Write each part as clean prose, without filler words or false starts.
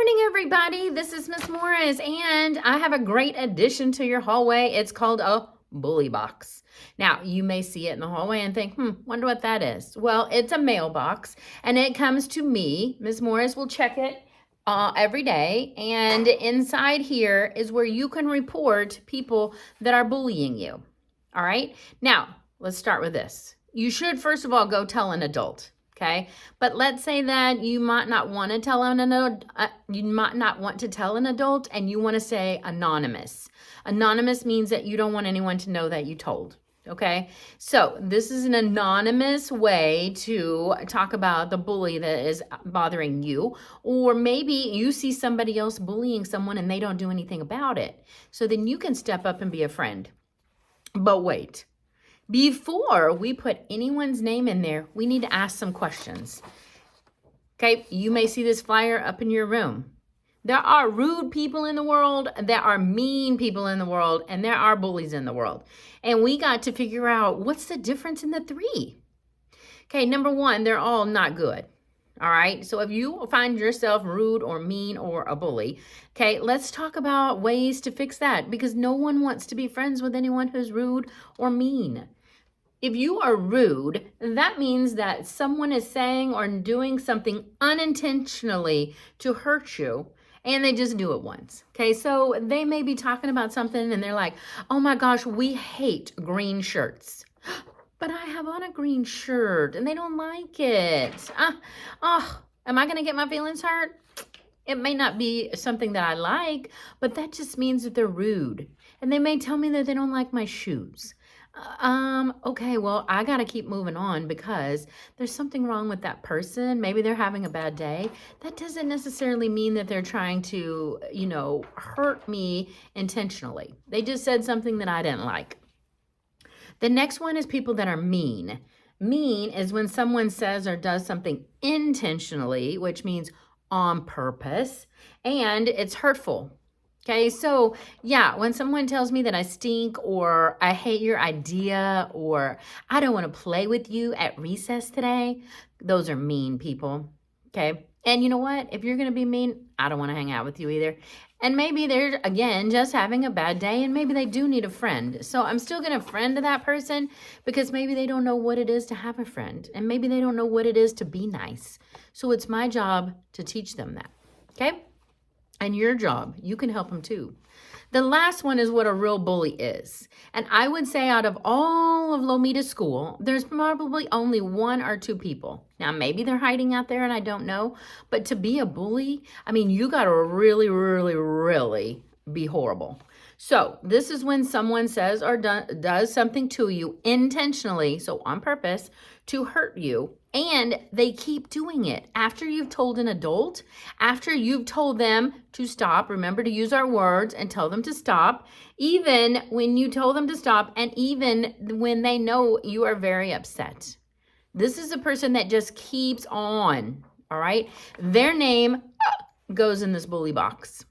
morning, everybody. This is Miss Morris, and I have a great addition to your hallway. It's called a bully box. Now, you may see it in the hallway and think, wonder what that is. Well, it's a mailbox, and it comes to me. Miss Morris will check it every day, and inside here is where you can report people that are bullying you. All right? Now, let's start with this. You should, first of all, go tell an adult. Okay, but let's say that you might not want to tell an adult. You might not want to tell an adult, and you want to say anonymous. Anonymous means that you don't want anyone to know that you told. Okay, so this is an anonymous way to talk about the bully that is bothering you, or maybe you see somebody else bullying someone and they don't do anything about it. So then you can step up and be a friend. But wait. Before we put anyone's name in there, we need to ask some questions. Okay, you may see this flyer up in your room. There are rude people in the world, there are mean people in the world, and there are bullies in the world. And we got to figure out what's the difference in the three. Okay, number one, they're all not good. All right, so if you find yourself rude or mean or a bully, okay, let's talk about ways to fix that, because no one wants to be friends with anyone who's rude or mean. If you are rude, that means that someone is saying or doing something unintentionally to hurt you, and they just do it once. Okay, so they may be talking about something and they're like, oh my gosh, we hate green shirts. But I have on a green shirt and they don't like it. Am I going to get my feelings hurt? It may not be something that I like, but that just means that they're rude. And they may tell me that they don't like my shoes. Okay, well, I got to keep moving on because there's something wrong with that person. Maybe they're having a bad day. That doesn't necessarily mean that they're trying to, hurt me intentionally. They just said something that I didn't like. The next one is people that are mean. Mean is when someone says or does something intentionally, which means on purpose, and it's hurtful. Okay, so yeah, when someone tells me that I stink or I hate your idea or I don't want to play with you at recess today, those are mean people. Okay, and you know what? If you're going to be mean, I don't want to hang out with you either. And maybe they're, again, just having a bad day and maybe they do need a friend. So I'm still going to friend that person because maybe they don't know what it is to have a friend and maybe they don't know what it is to be nice. So it's my job to teach them that. Okay? And your job, you can help them too. The last one is what a real bully is. And I would say out of all of Lomita School, there's probably only one or two people. Now, maybe they're hiding out there and I don't know. But to be a bully, you got to really, really, really be horrible. So this is when someone says or does something to you intentionally, so on purpose, to hurt you. And they keep doing it. After you've told an adult, after you've told them to stop, remember to use our words and tell them to stop, even when you told them to stop and even when they know you are very upset. This is a person that just keeps on, all right? Their name goes in this bully box.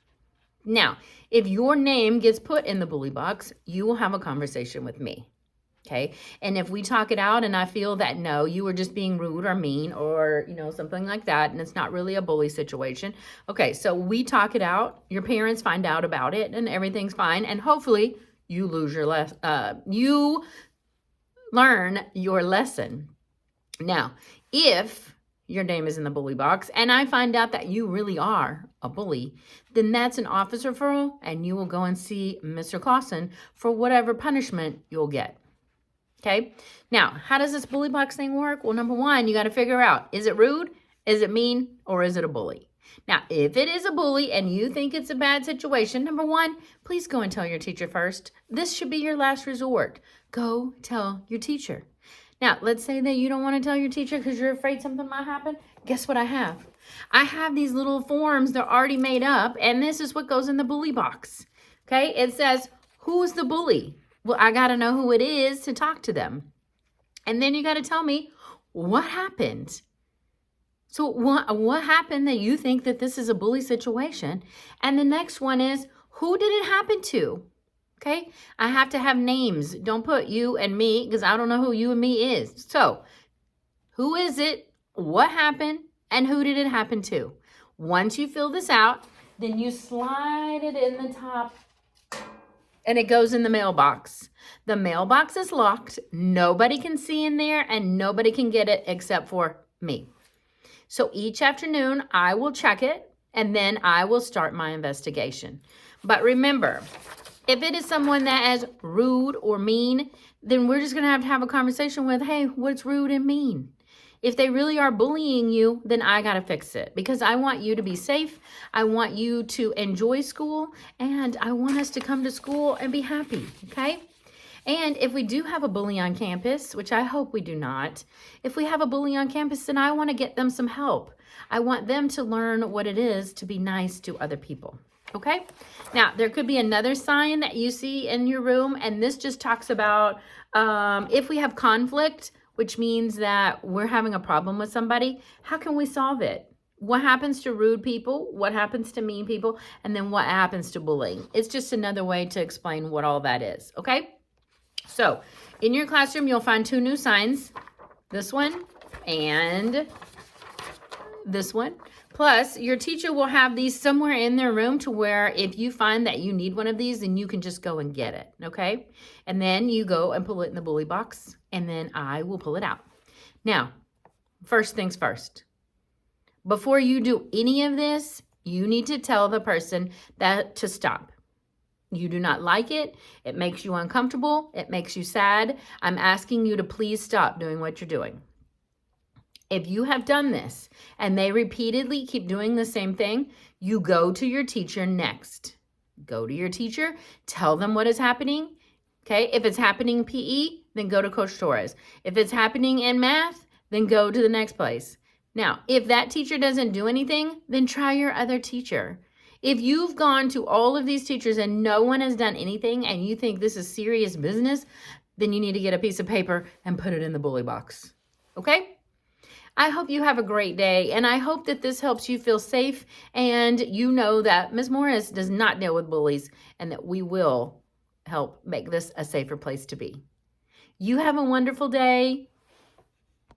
Now, if your name gets put in the bully box, you will have a conversation with me. Okay. And if we talk it out and I feel that, no, you were just being rude or mean or, something like that, and it's not really a bully situation. Okay. So we talk it out. Your parents find out about it and everything's fine. And hopefully you you learn your lesson. Now, if your name is in the bully box and I find out that you really are a bully, then that's an office referral and you will go and see Mr. Clausen for whatever punishment you'll get. Okay, now, how does this bully box thing work? Well, number one, you got to figure out, is it rude, is it mean, or is it a bully? Now, if it is a bully and you think it's a bad situation, number one, please go and tell your teacher first. This should be your last resort. Go tell your teacher. Now, let's say that you don't want to tell your teacher because you're afraid something might happen. Guess what I have? I have these little forms. They're already made up, and this is what goes in the bully box. Okay, it says, who's the bully? Well, I got to know who it is to talk to them. And then you got to tell me what happened. So what happened that you think that this is a bully situation? And the next one is, who did it happen to? Okay, I have to have names. Don't put you and me because I don't know who you and me is. So who is it? What happened? And who did it happen to? Once you fill this out, then you slide it in the top and it goes in the mailbox. The mailbox is locked. Nobody can see in there and nobody can get it except for me. So each afternoon I will check it and then I will start my investigation. But remember, if it is someone that is rude or mean, then we're just going to have a conversation with, hey, what's rude and mean? If they really are bullying you, then I got to fix it because I want you to be safe. I want you to enjoy school and I want us to come to school and be happy, okay? And if we do have a bully on campus, which I hope we do not, if we have a bully on campus, then I want to get them some help. I want them to learn what it is to be nice to other people, okay? Now, there could be another sign that you see in your room, and this just talks about if we have conflict, which means that we're having a problem with somebody, how can we solve it? What happens to rude people? What happens to mean people? And then what happens to bullying? It's just another way to explain what all that is, okay? So in your classroom, you'll find 2 new signs, this one and this one. Plus, your teacher will have these somewhere in their room to where if you find that you need one of these, then you can just go and get it, okay? And then you go and pull it in the bully box, and then I will pull it out. Now, first things first. Before you do any of this, you need to tell the person that to stop. You do not like it. It makes you uncomfortable. It makes you sad. I'm asking you to please stop doing what you're doing. If you have done this and they repeatedly keep doing the same thing, you go to your teacher next. Go to your teacher, tell them what is happening. Okay, if it's happening in PE, then go to Coach Torres. If it's happening in math, then go to the next place. Now, if that teacher doesn't do anything, then try your other teacher. If you've gone to all of these teachers and no one has done anything and you think this is serious business, then you need to get a piece of paper and put it in the bully box. Okay? I hope you have a great day, and I hope that this helps you feel safe and you know that Ms. Morris does not deal with bullies and that we will help make this a safer place to be. You have a wonderful day.